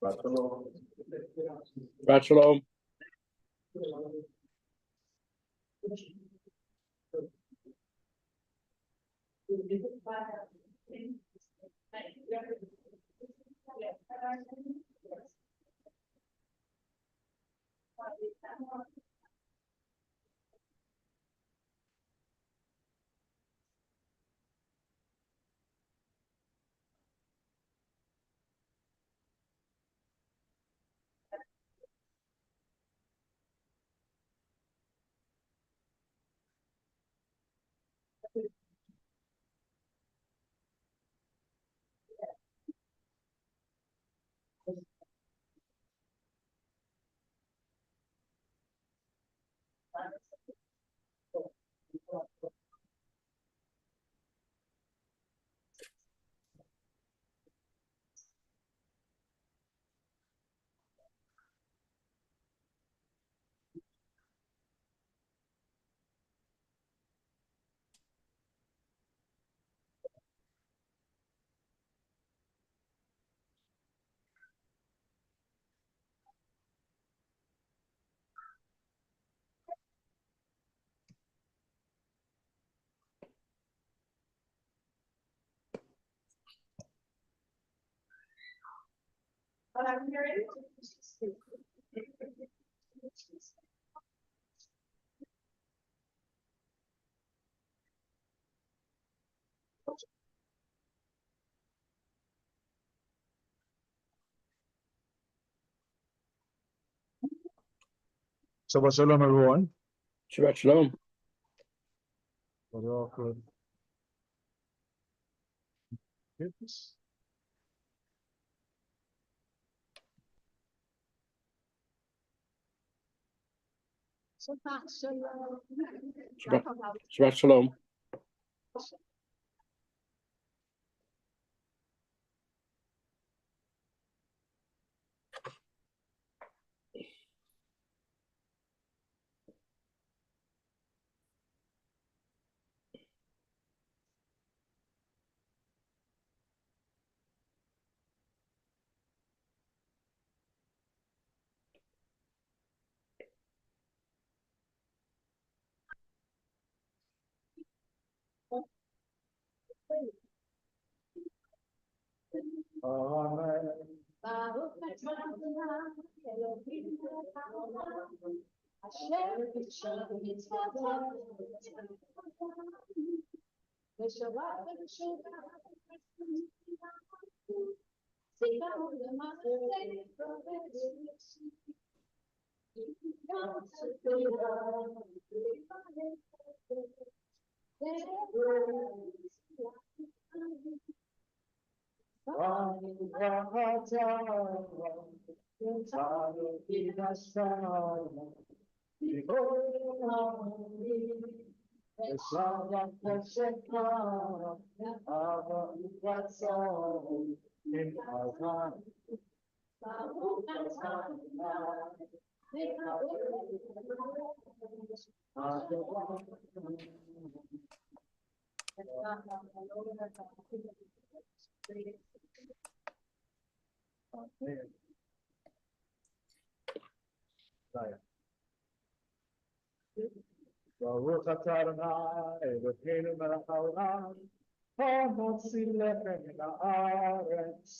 Shabbat Shalom. Shabbat Shalom, everyone. Shabbat Shalom. Very awkward. Yes. Shabbat Shalom. Amen. Baruch atah Adonai, Eloheinu melech haolam, hamotzi lechem min haaretz.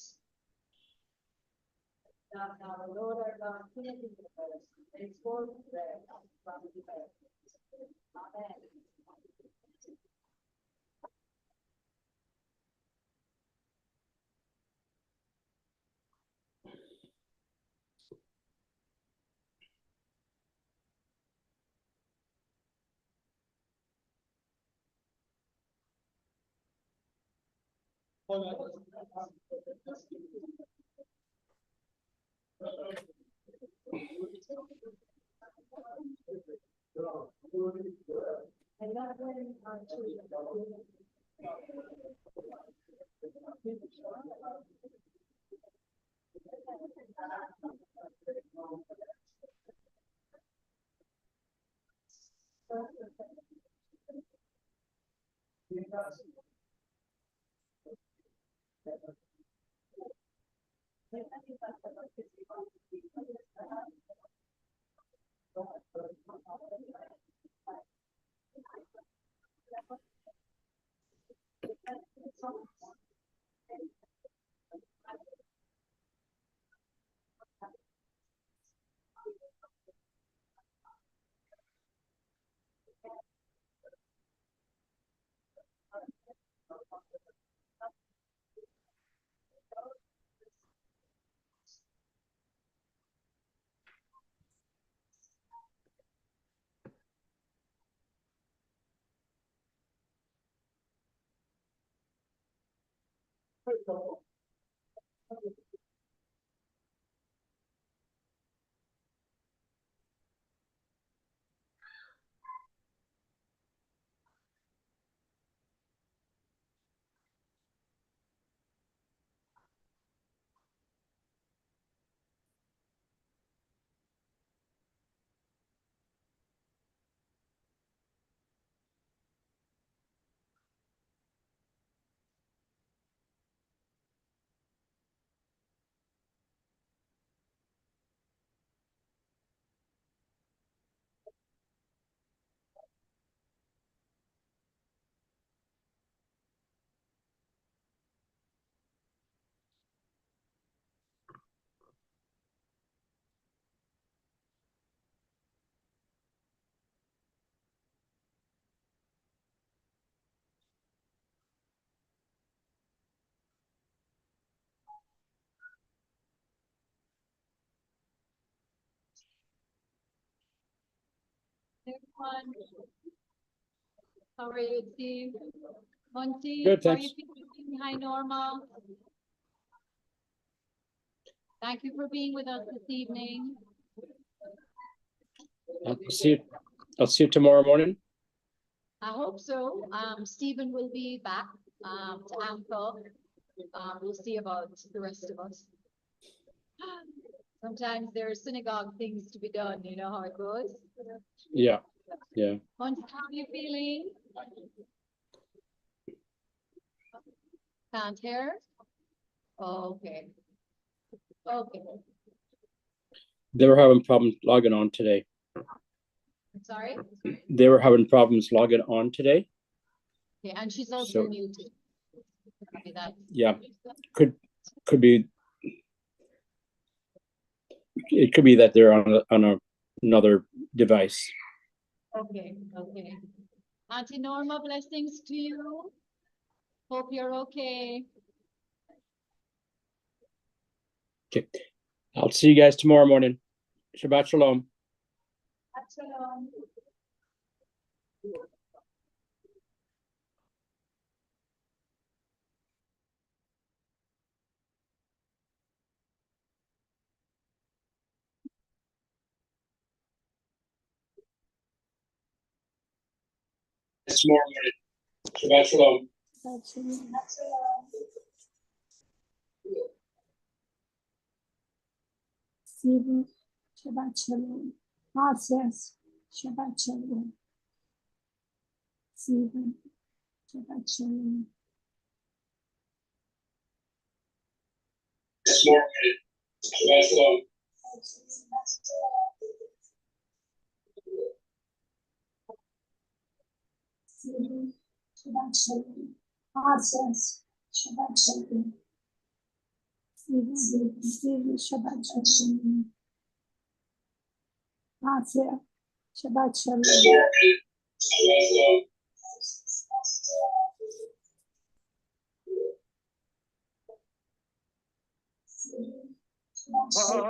Everyone, how are you, Steve? Monty, Good, how are you thanks. feeling? Hi, Norma. Thank you for being with us this evening. I'll see you tomorrow morning. I hope so. Stephen will be back to Amco. We'll see about the rest of us. Sometimes there are synagogue things to be done. You know how it goes. Yeah. Monty, how are you feeling? Can't hear? Oh, okay. Okay. They were having problems logging on today. Sorry? They were having problems logging on today. Okay, and she's also So- muted. Copy that. Yeah. Could be. It could be that they're on another device. Okay. Auntie Norma, blessings to you. Hope you're okay. Okay. I'll see you guys tomorrow morning. Shabbat shalom. It's more limited. Shabbat shalom. Stephen, Shabbat Shalom. Gracias, Shabbat Shalom. Stephen, Shabbat Shalom. It's more limited. Shabbat shalom. Stephen, Shabbat Shalom. Gracias, Shabbat Shalom. Stephen, Shabbat Shalom. Gracias, Shabbat Shalom. It's more limited. Shabbat shalom. Shabbat Shalom.